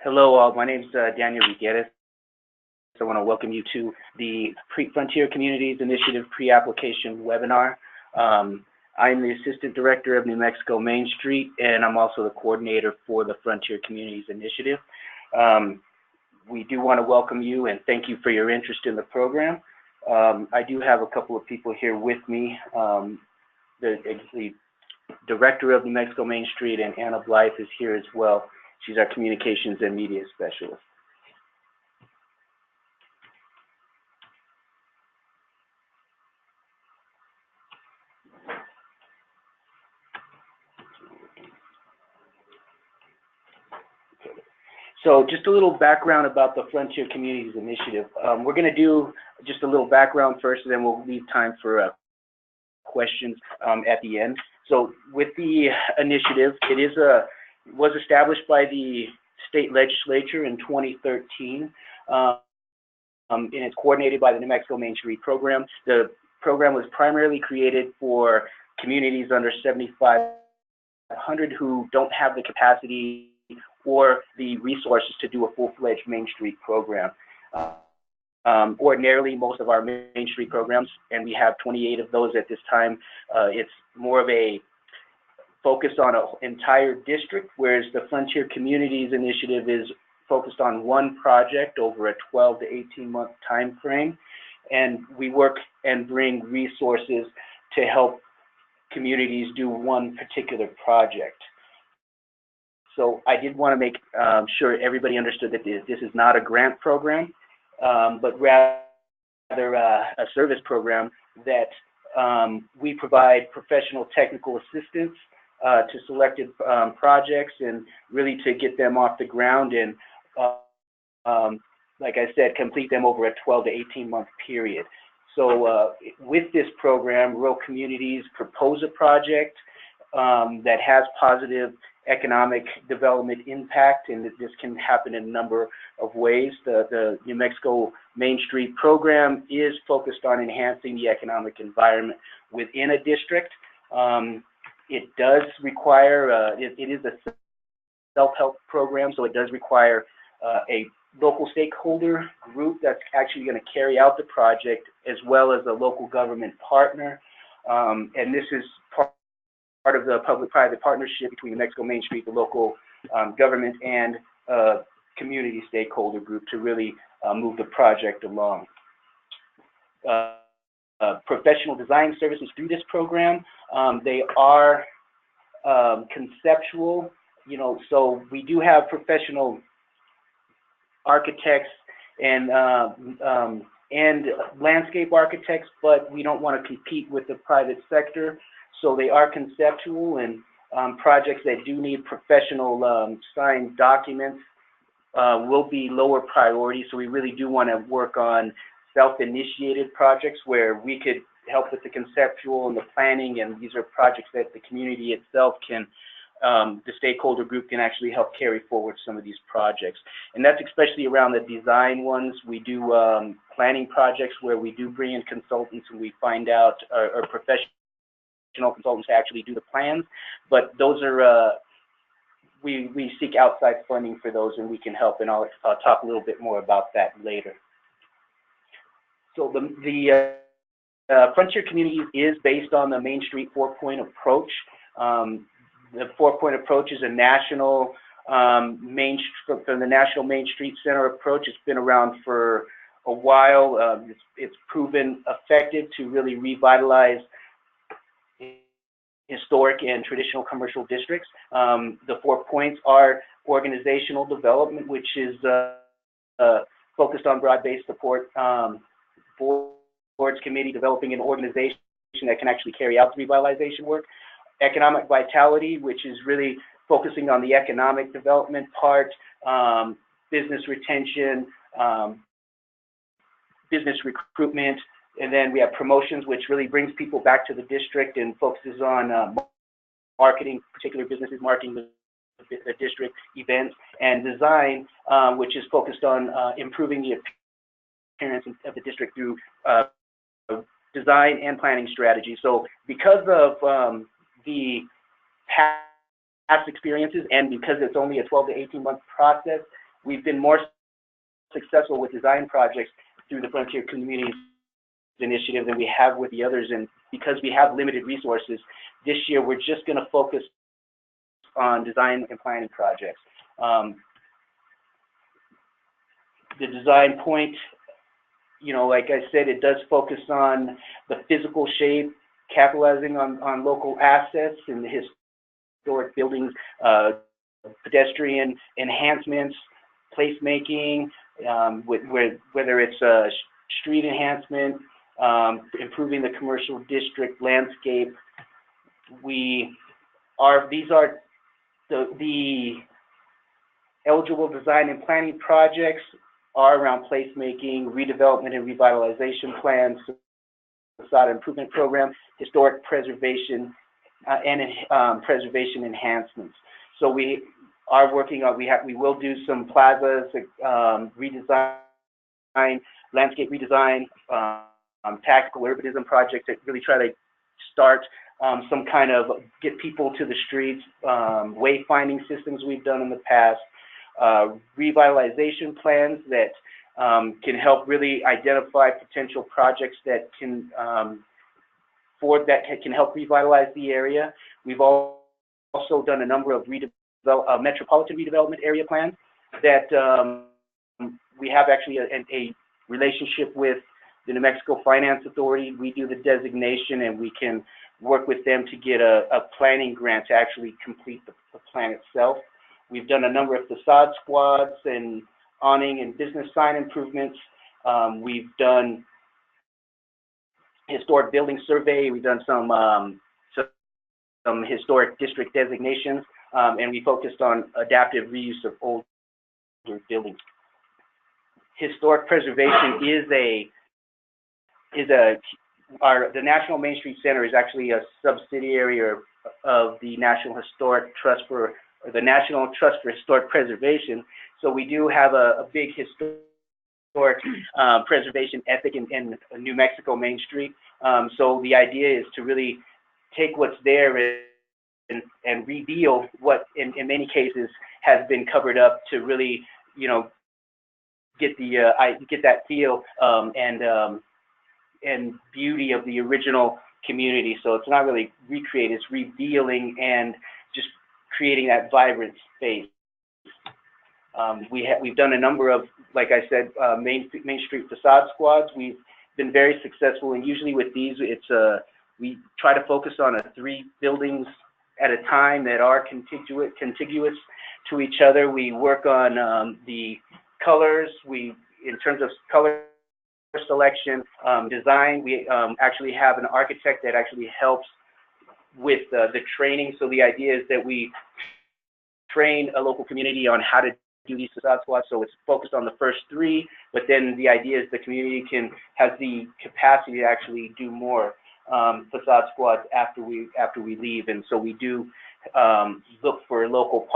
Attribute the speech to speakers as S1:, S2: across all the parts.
S1: Hello, all. My name is Daniel Gutierrez. I want to welcome you to the Frontier Communities Initiative pre-application webinar. I'm the Assistant Director of New Mexico Main Street, and I'm also the coordinator for the Frontier Communities Initiative. We do want to welcome you and thank you for your interest in the program. I do have a couple of people here with me. The Director of New Mexico Main Street, and Anna Blythe, is here as well. She's our Communications and Media Specialist. So just a little background about the Frontier Communities Initiative. We're going to do just a little background first, and then we'll leave time for questions at the end. So with the initiative, it was established by the state legislature in 2013, and it's coordinated by the New Mexico Main Street program. The program was primarily created for communities under 7,500 who don't have the capacity or the resources to do a full-fledged Main Street program. Ordinarily, most of our Main Street programs, and we have 28 of those at this time, it's more of a focus on an entire district, whereas the Frontier Communities Initiative is focused on one project over a 12 to 18-month time frame, and we work and bring resources to help communities do one particular project. So I did want to make sure everybody understood that this is not a grant program, but rather a service program that we provide professional technical assistance to selected projects and really to get them off the ground and, like I said, complete them over a 12 to 18-month period. So with this program, rural communities propose a project that has positive economic development impact, and this can happen in a number of ways. The New Mexico Main Street program is focused on enhancing the economic environment within a district. It does require, it is a self-help program, so it does require a local stakeholder group that's actually going to carry out the project, as well as a local government partner. And this is part of the public-private partnership between New Mexico Main Street, the local government, and community stakeholder group to really move the project along. Professional design services through this program, they are conceptual, so we do have professional architects and landscape architects, but we don't want to compete with the private sector. So they are conceptual, and projects that do need professional signed documents will be lower priority. So we really do want to work on self-initiated projects where we could help with the conceptual and the planning, and these are projects that the community itself can, the stakeholder group can actually help carry forward some of these projects. And that's especially around the design ones. We do planning projects where we do bring in consultants, and we find out, or professional consultants to actually do the plans, but those are, we seek outside funding for those, and we can help, and I'll talk a little bit more about that later. So the Frontier Communities is based on the Main Street 4-point approach. The 4-point approach is a national, from the National Main Street Center approach. It's been around for a while. It's proven effective to really revitalize historic and traditional commercial districts. The 4 points are organizational development, which is focused on broad-based support, boards committee developing an organization that can actually carry out the revitalization work. Economic vitality, which is really focusing on the economic development part, business retention, business recruitment. And then we have promotions, which really brings people back to the district and focuses on marketing, particular businesses marketing the district, events, and design, which is focused on improving the appearance of the district through design and planning strategy. So because of the experiences, and because it's only a 12 to 18-month process, we've been more successful with design projects through the Frontier Communities Initiative than we have with the others. And because we have limited resources, this year we're just going to focus on design and planning projects. The design point, you know, like I said, it does focus on the physical shape, capitalizing on local assets and the historic buildings, pedestrian enhancements, placemaking, whether it's a street enhancement, improving the commercial district landscape. These are the eligible design and planning projects are around placemaking, redevelopment and revitalization plans, facade improvement program, historic preservation, and preservation enhancements. So we are working on, we will do some plazas, redesign, landscape redesign, tactical urbanism projects that really try to start some kind of get people to the streets, wayfinding systems we've done in the past, revitalization plans that can help really identify potential projects that can help revitalize the area. We've also done a number of metropolitan redevelopment area plans that we have actually a relationship with the New Mexico Finance Authority. We do the designation, and we can work with them to get a planning grant to actually complete the plan itself. We've done a number of facade squads and awning and business sign improvements. We've done historic building survey. We've done some historic district designations, and we focused on adaptive reuse of older buildings. Historic preservation the National Main Street Center is actually a subsidiary of the National Trust for Historic Preservation. So we do have a big historic preservation ethic in New Mexico Main Street. So the idea is to really take what's there and reveal what, in many cases, has been covered up to really, you know, get that feel and beauty of the original community. So it's not really recreating, it's revealing and just creating that vibrant space. We've done a number of, like I said, Main Street facade squads. We've been very successful, and usually with these, we try to focus on 3 buildings at a time that are contiguous to each other. We work on the colors. In terms of color selection, design, we actually have an architect that actually helps with the training. So the idea is that we train a local community on how to do these facade squads. So it's focused on the first 3, but then the idea is the community has the capacity to actually do more facade squads after we leave. And so we do look for local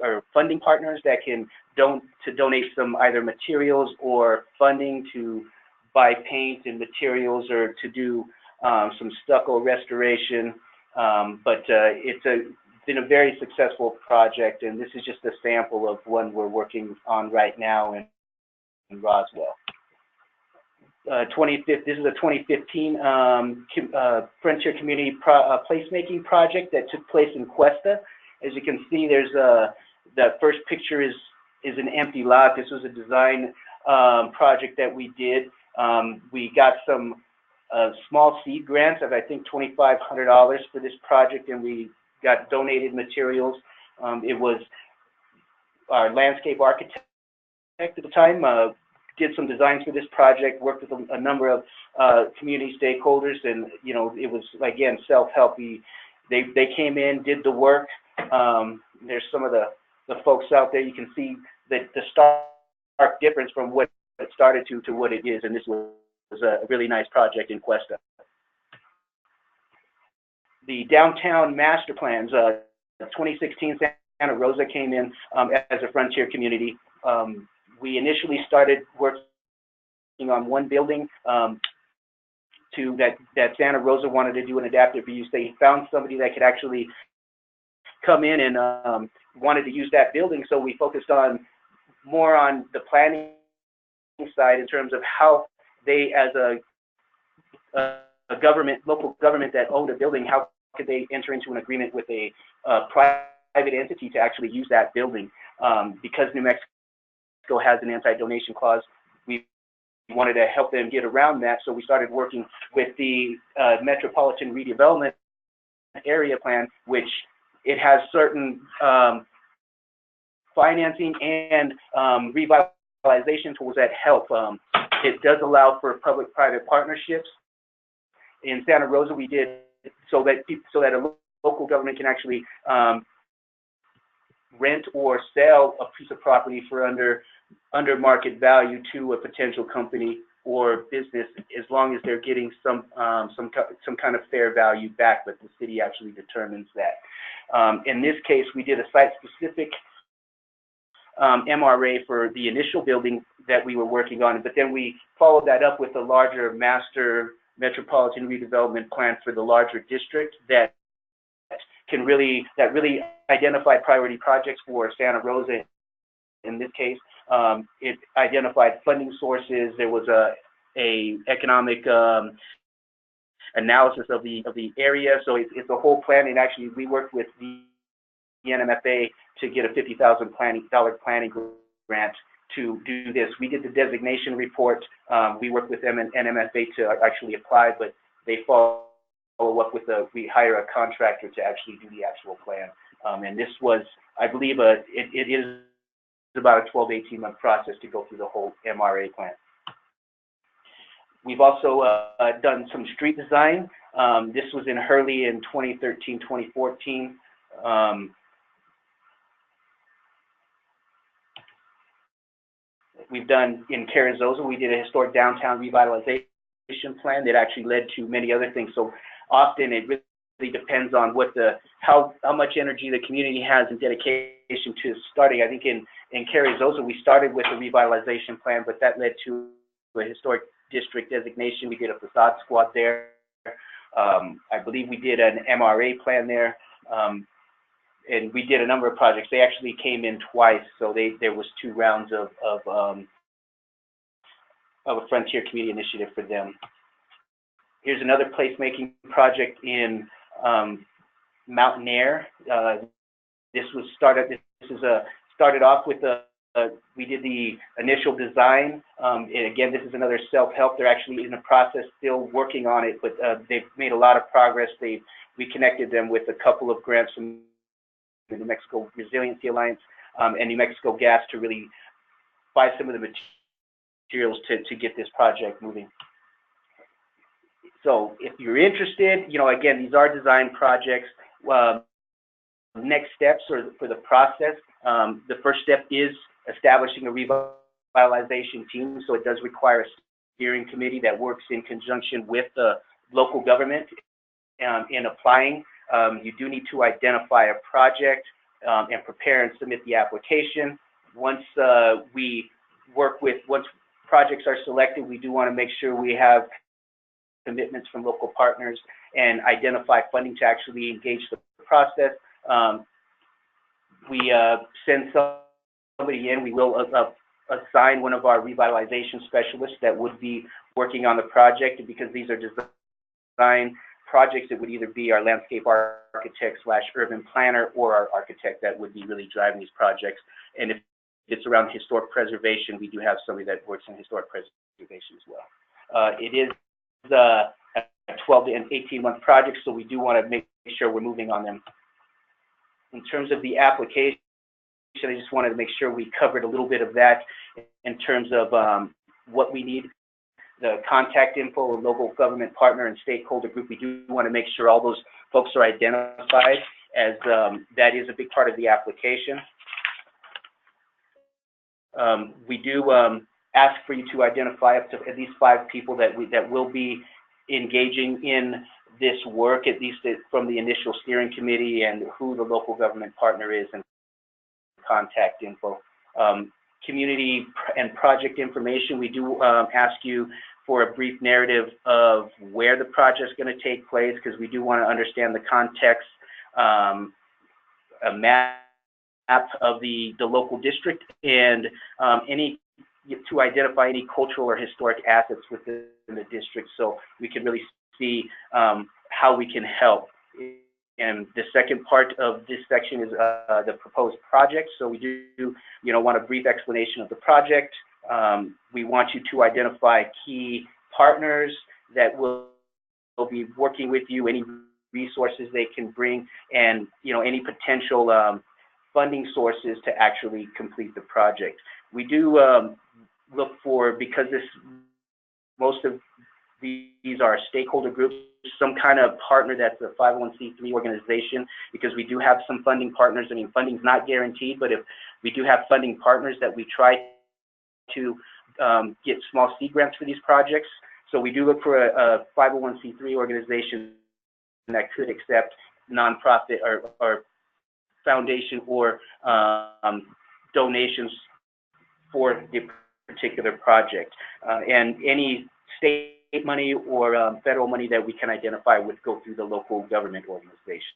S1: or funding partners that can donate some either materials or funding to buy paint and materials, or to do some stucco restoration. But it's been a very successful project, and this is just a sample of one we're working on right now in Roswell. This is a 2015 Frontier Community Placemaking project that took place in Questa. As you can see, there's the first picture is an empty lot. This was a design project that we did. We got some small seed grants of, I think, $2,500 for this project, and we got donated materials. It was our landscape architect at the time did some designs for this project, worked with a number of community stakeholders, and you know, it was, again, self-help. They came in, did the work. There's some of the folks out there. You can see that the stark difference from what it started to what it is, and this was a really nice project in Questa. The downtown master plans, 2016 Santa Rosa came in as a frontier community. We initially started working on one building that Santa Rosa wanted to do an adaptive reuse. They found somebody that could actually come in and wanted to use that building, so we focused on more on the planning side in terms of how they, as a government, local government that owned a building, how could they enter into an agreement with a private entity to actually use that building? Because New Mexico has an anti-donation clause, we wanted to help them get around that, so we started working with the Metropolitan Redevelopment Area Plan, which it has certain financing and revitalization tools that help. It does allow for public-private partnerships. In Santa Rosa, we did so that a local government can actually rent or sell a piece of property for under market value to a potential company or business, as long as they're getting some kind of fair value back, but the city actually determines that. In this case, we did a site-specific MRA for the initial building that we were working on, but then we followed that up with a larger master metropolitan redevelopment plan for the larger district that really identified priority projects for Santa Rosa. In this case, it identified funding sources. There was a economic analysis of the area. So it's a whole plan. And actually, we worked with the NMFA to get a $50,000 planning grant to do this. We did the designation report. We worked with them and NMFA to actually apply, but they follow up with we hire a contractor to actually do the actual plan. And this was, I believe, it is about a 12 to 18 month process to go through the whole MRA plan. We've also done some street design. This was in Hurley in 2013, 2014. We've done in Carrizosa, we did a historic downtown revitalization plan that actually led to many other things. So often it really depends on how much energy the community has and dedication to starting. I think in Carrizosa, we started with a revitalization plan, but that led to a historic district designation. We did a Façade squad there. I believe we did an MRA plan there. And we did a number of projects. They actually came in twice, so there was 2 rounds of a frontier community initiative for them. Here's another placemaking project in Mountainair. This started off with we did the initial design, and again, this is another self-help. They're actually in the process, still working on it, but they've made a lot of progress. We connected them with a couple of grants from the New Mexico Resiliency Alliance and New Mexico Gas to really buy some of the materials to get this project moving. So if you're interested, again, these are design projects. Next steps for the process, the first step is establishing a revitalization team. So it does require a steering committee that works in conjunction with the local government in applying. You do need to identify a project and prepare and submit the application. Once once projects are selected, we do want to make sure we have commitments from local partners and identify funding to actually engage the process. We send somebody in. We will assign one of our revitalization specialists that would be working on the project, because these are design projects. It would either be our landscape architect / urban planner or our architect that would be really driving these projects. And if it's around historic preservation, we do have somebody that works in historic preservation as well. It is a 12 to 18 month project, so we do want to make sure we're moving on them. In terms of the application, I just wanted to make sure we covered a little bit of that in terms of what we need. The contact info, local government partner and stakeholder group, we do want to make sure all those folks are identified, as that is a big part of the application. We do ask for you to identify up to at least 5 people that will be engaging in this work, at least from the initial steering committee, and who the local government partner is, and contact info. Community and project information, we do ask you for a brief narrative of where the project is going to take place, because we do want to understand the context a map of the local district, and to identify any cultural or historic assets within the district, so we can really see how we can help. And the second part of this section is the proposed project. So we do, want a brief explanation of the project. We want you to identify key partners that will be working with you, any resources they can bring, and any potential funding sources to actually complete the project. We do look for, because most of these are stakeholder groups, some kind of partner that's a 501c3 organization, because we do have some funding partners. I mean, funding's not guaranteed, but if we do have funding partners that we try to get small seed grants for these projects. So we do look for a 501c3 organization that could accept nonprofit or foundation or donations for the particular project. And any state money or federal money that we can identify would go through the local government organization.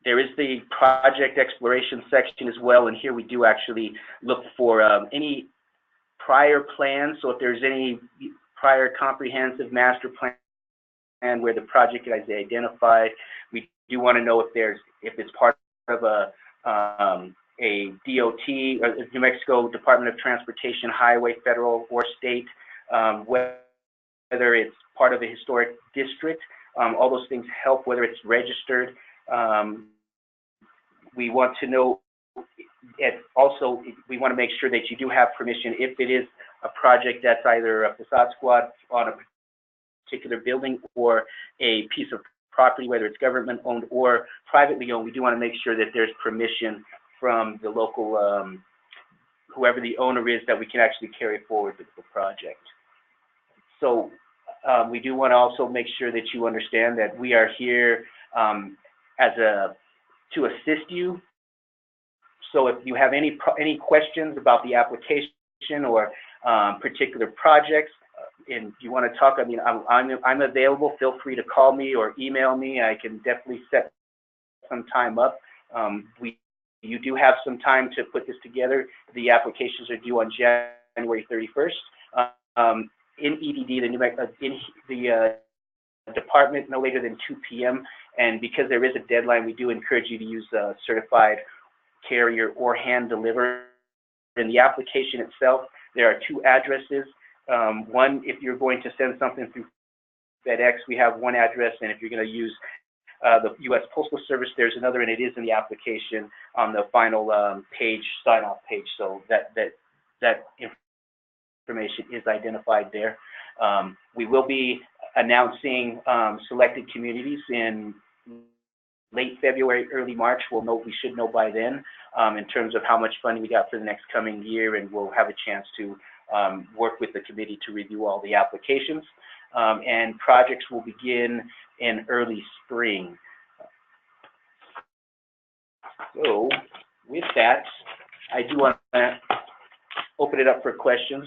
S1: There is the project exploration section as well, and here we do actually look for any prior plans. So if there's any prior comprehensive master plan where the project is identified, we do want to know if it's part of a DOT, or New Mexico Department of Transportation, highway, federal, or state, whether it's part of a historic district. All those things help, whether it's registered. We want to know, also, we want to make sure that you do have permission if it is a project that's either a facade squad on a particular building or a piece of property, whether it's government owned or privately owned. We do want to make sure that there's permission from the local, whoever the owner is, that we can actually carry forward the project. So we do want to also make sure that you understand that we are here to assist you. So if you have any questions about the application or particular projects, and you want to talk, I mean, I'm available. Feel free to call me or email me. I can definitely set some time up. You do have some time to put this together. The applications are due on January 31st. In EDD, the department, no later than 2 p.m. And because there is a deadline, we do encourage you to use a certified carrier or hand deliver. In the application itself, there are 2 addresses. One, if you're going to send something through FedEx, we have one address, and if you're going to use the U.S. Postal Service, there's another, and it is in the application on the final page, sign-off page, so that information is identified there. We will be announcing selected communities in late February, early March. We should know by then in terms of how much funding we got for the next coming year, and we'll have a chance to work with the committee to review all the applications. And projects will begin in early spring. So with that, I do want to open it up for questions.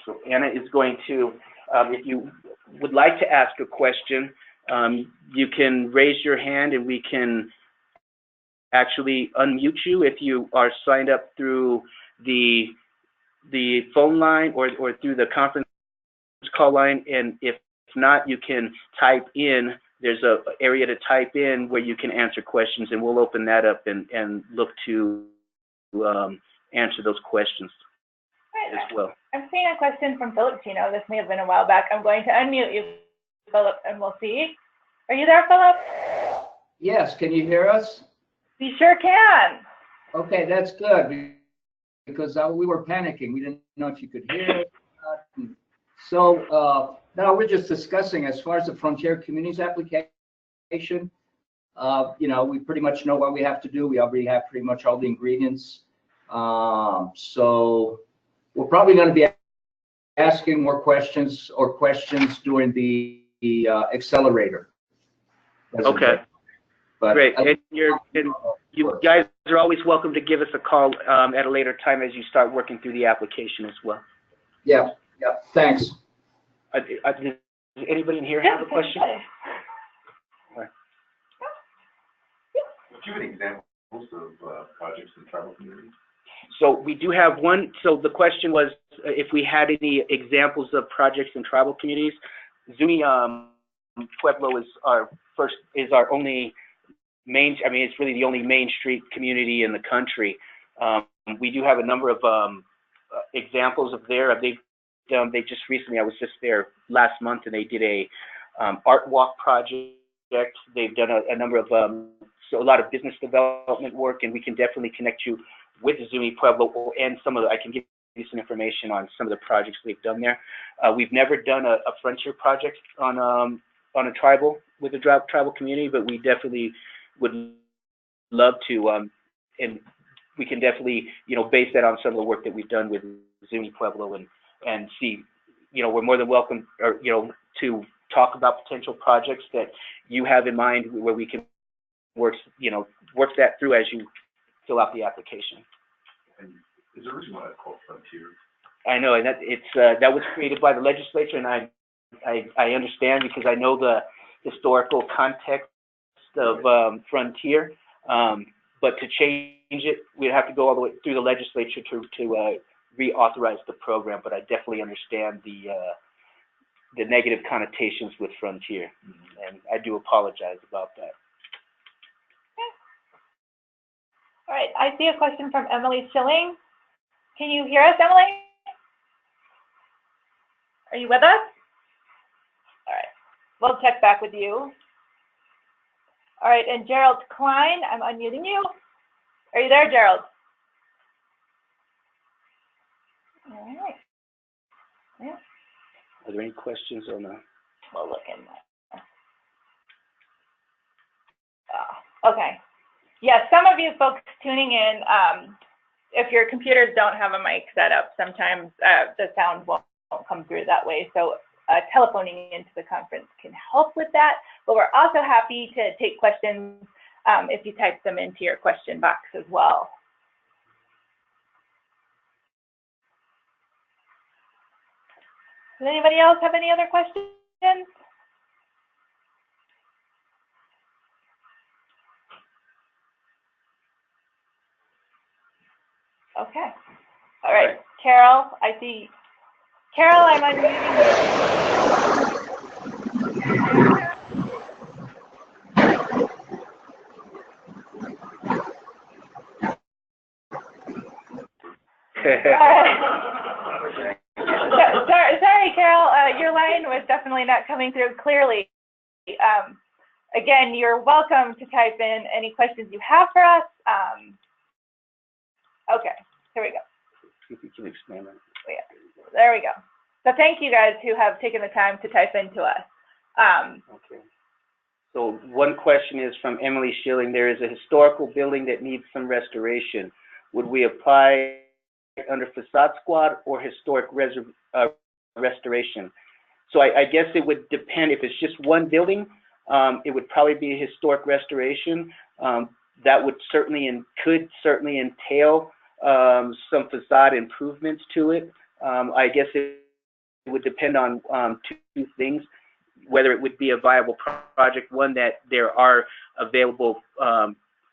S1: So Anna is going to, if you would like to ask a question, you can raise your hand and we can actually unmute you if you are signed up through the phone line or through the conference call line. And if not, you can type in. There's an area to type in where you can answer questions, and we'll open that up and look to answer those questions as well.
S2: I'm seeing a question from Philip Chino. This may have been a while back. I'm going to unmute you, Philip, and we'll see. Are you there, Philip?
S3: Yes, can you hear us?
S2: We sure can.
S3: Okay, that's good, because we were panicking. We didn't know if you could hear us. So now we're just discussing, as far as the Frontier Communities application, we pretty much know what we have to do. We already have pretty much all the ingredients. So we're probably going to be asking more questions during the accelerator.
S1: Okay.
S3: But
S1: Great, and you guys are always welcome to give us a call at a later time as you start working through the application as well.
S3: Yeah, thanks.
S1: Does anybody in here have a question?
S4: Do you have any examples of projects in tribal communities?
S1: So we do have one. So the question was if we had any examples of projects in tribal communities. Zuni Pueblo is our only main. I mean, it's really the only Main Street community in the country. We do have a number of examples of there. They just recently. I was just there last month, and they did a art walk project. They've done a number of so a lot of business development work, and we can definitely connect you with Zuni Pueblo and some of the, I can give you some information on some of the projects they've done there. We've never done a frontier project on a tribal with a tribal community, but we definitely would love to, and we can definitely, base that on some of the work that we've done with Zuni Pueblo and see, we're more than welcome, or, to talk about potential projects that you have in mind where we can work that through as you fill out the application.
S4: And is there a reason why it's called Frontier?
S1: I know, and that was created by the legislature, and I understand because I know the historical context of Frontier. But to change it, we'd have to go all the way through the legislature to reauthorize the program. But I definitely understand the negative connotations with Frontier, and I do apologize about that.
S2: All right, I see a question from Emily Schilling. Can you hear us, Emily? Are you with us? All right, we'll check back with you. All right, and Gerald Klein, I'm unmuting you. Are you there, Gerald? All right. Yeah.
S1: Are there any questions on that?
S2: We'll look in there. Okay. Yes, some of you folks tuning in, if your computers don't have a mic set up, sometimes the sound won't come through that way. So telephoning into the conference can help with that. But we're also happy to take questions if you type them into your question box as well. Does anybody else have any other questions? Okay. All right. Carol, I see. Carol, I'm unmuting you. Sorry, Carol. Your line was definitely not coming through clearly. Again, you're welcome to type in any questions you have for us. Okay, here we go.
S1: See if you can expand that.
S2: Yeah, there we go. So thank you guys who have taken the time to type into us.
S1: Okay. So one question is from Emily Schilling. There is a historical building that needs some restoration. Would we apply under Façade Squad or historic restoration? So I guess it would depend. If it's just one building, it would probably be a historic restoration. That would certainly and could certainly entail some facade improvements to it. I guess it would depend on two things: whether it would be a viable project, one that there are available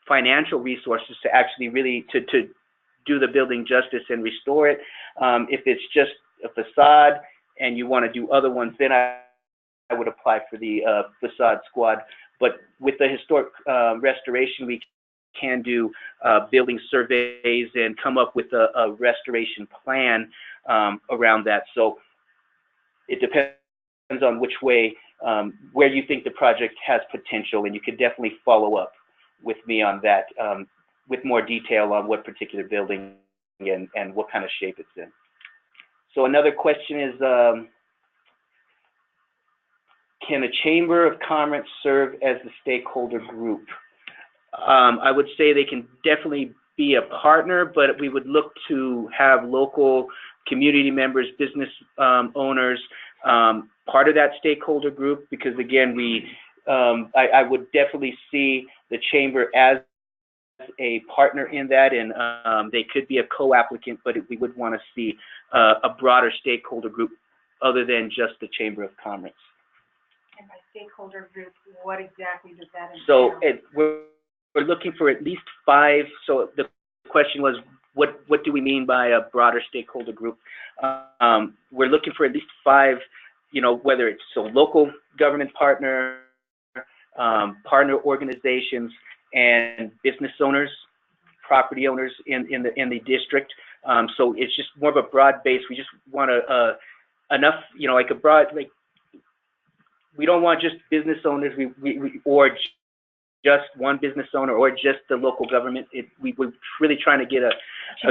S1: financial resources to actually really to do the building justice and restore it. If it's just a facade and you want to do other ones, then I would apply for the Façade Squad. But with the historic restoration, we can do building surveys and come up with a restoration plan around that. So it depends on which way, where you think the project has potential, and you could definitely follow up with me on that with more detail on what particular building and what kind of shape it's in. So another question is, can a Chamber of Commerce serve as the stakeholder group? I would say they can definitely be a partner, but we would look to have local community members, business owners, part of that stakeholder group, because again, I would definitely see the chamber as a partner in that, and they could be a co-applicant, but we would want to see a broader stakeholder group other than just the Chamber of Commerce.
S5: And by stakeholder group, what exactly does that entail?
S1: So we're looking for at least 5. So the question was, what do we mean by a broader stakeholder group? We're looking for at least 5, whether it's local government partner, partner organizations, and business owners, property owners in the district. So it's just more of a broad base. We just want enough, like a broad, like, we don't want just business owners, or just one business owner, or just the local government. We're really trying to get a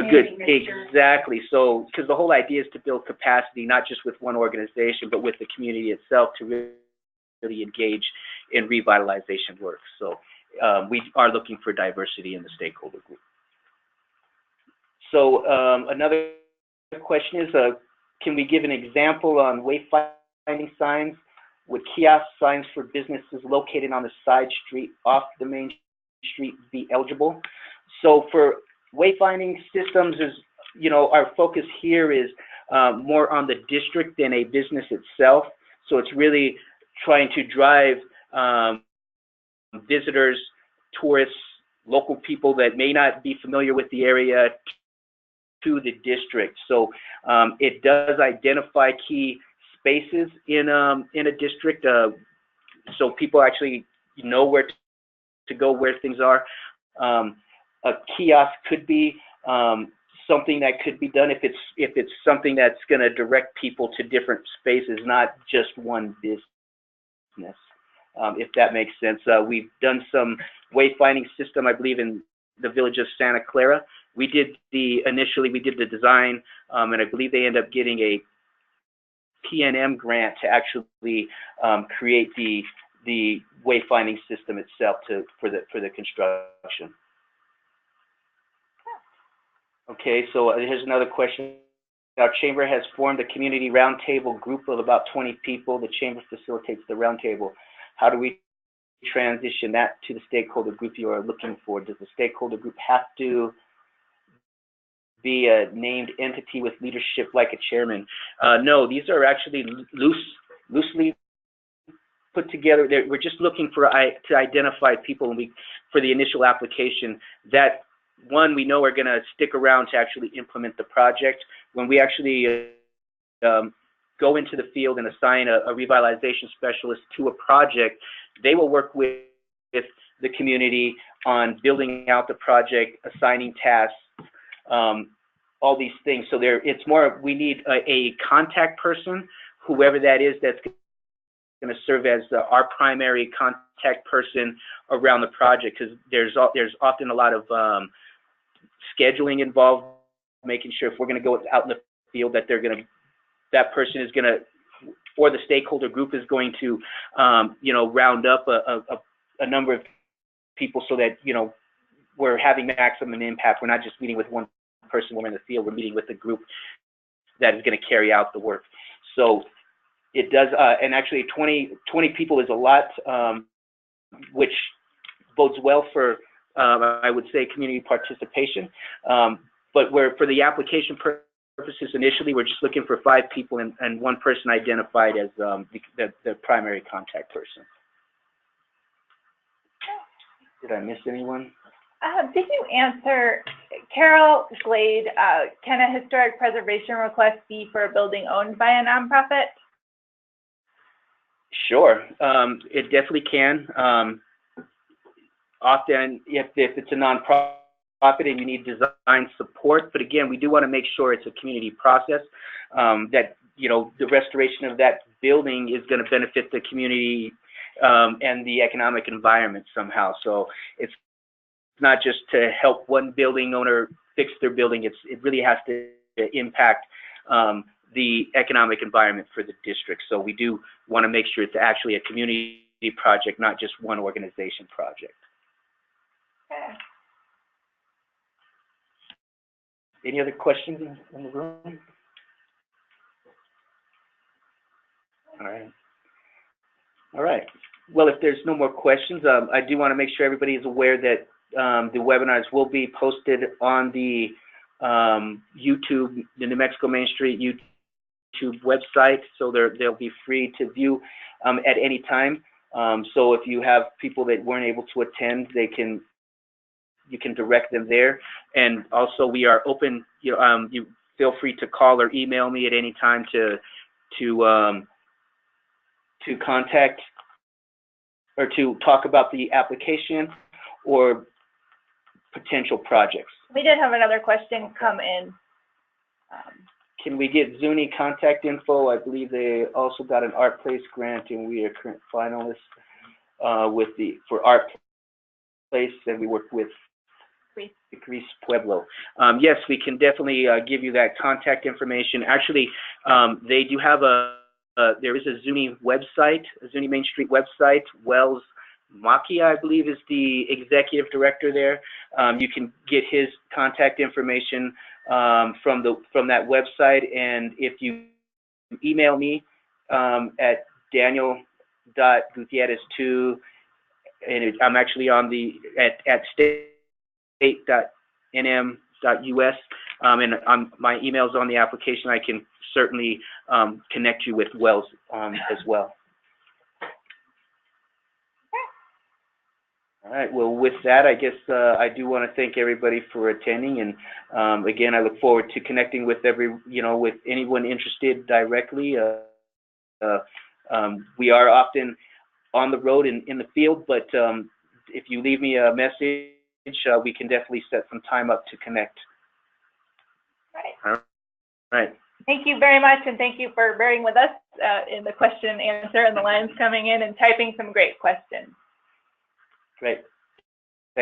S1: good, exactly. So, because the whole idea is to build capacity, not just with one organization, but with the community itself to really engage in revitalization work. So we are looking for diversity in the stakeholder group. So another question is, can we give an example on wayfinding signs? Would kiosk signs for businesses located on the side street off the main street be eligible? So for wayfinding systems, is our focus here is more on the district than a business itself. So it's really trying to drive visitors, tourists, local people that may not be familiar with the area to the district. So it does identify key spaces in a district, so people actually know where to go, where things are. A kiosk could be something that could be done if it's something that's going to direct people to different spaces, not just one business. If that makes sense. We've done some wayfinding system, I believe, in the village of Santa Clara. Initially we did the design, and I believe they end up getting a PNM grant to actually create the wayfinding system itself for the construction. Okay, so here's another question. Our chamber has formed a community roundtable group of about 20 people. The chamber facilitates the roundtable. How do we transition that to the stakeholder group you are looking for? Does the stakeholder group have to be a named entity with leadership like a chairman? No, these are actually loosely put together. We're just looking to identify people, and for the initial application that one we know are going to stick around to actually implement the project. When we actually go into the field and assign a revitalization specialist to a project, they will work with the community on building out the project, assigning tasks, all these things. So it's more, we need a contact person, whoever that is, that's going to serve as our primary contact person around the project, because there's often a lot of scheduling involved, making sure if we're going to go out in the field that person is going to, or the stakeholder group is going to, round up a number of people so that, we're having maximum impact. We're not just meeting with one person when we're in the field, we're meeting with a group that is going to carry out the work. So it does, and actually 20 people is a lot, which bodes well for, I would say, community participation. But for the application purposes initially, we're just looking for 5 people and one person identified as the primary contact person. Did I miss anyone?
S2: Did you answer, Carol Glade, can a historic preservation request be for a building owned by a nonprofit?
S1: Sure, it definitely can. Often, if it's a nonprofit and you need design support, but again, we do want to make sure it's a community process, that the restoration of that building is going to benefit the community and the economic environment somehow. So it's not just to help one building owner fix their building. It really has to impact the economic environment for the district. So we do want to make sure it's actually a community project, not just one organization project.
S2: Okay.
S1: Any other questions in the room? All right. Well, if there's no more questions, I do want to make sure everybody is aware that the webinars will be posted on the YouTube, the New Mexico Main Street YouTube website, so they'll be free to view at any time. So if you have people that weren't able to attend, you can direct them there. And also, we are open. You feel free to call or email me at any time to contact or to talk about the application or potential projects.
S2: We did have another question come in.
S1: Can we get Zuni contact info? I believe they also got an Art Place grant, and we are current finalists for Art Place, and we work with Gris Pueblo. Yes, we can definitely give you that contact information. Actually, they do have there is a Zuni website, a Zuni Main Street website. Wells Makia, I believe, is the executive director there. You can get his contact information from that website, and if you email me at Daniel.Gutierrez2, and I'm actually on at state.nm.us, and my email's on the application. I can certainly connect you with Wells as well. All right. Well, with that, I guess I do want to thank everybody for attending, and again, I look forward to connecting with with anyone interested directly. We are often on the road in the field, but if you leave me a message, we can definitely set some time up to connect. All right.
S2: Thank you very much, and thank you for bearing with us in the question and answer and the lines coming in and typing some great questions.
S1: Great.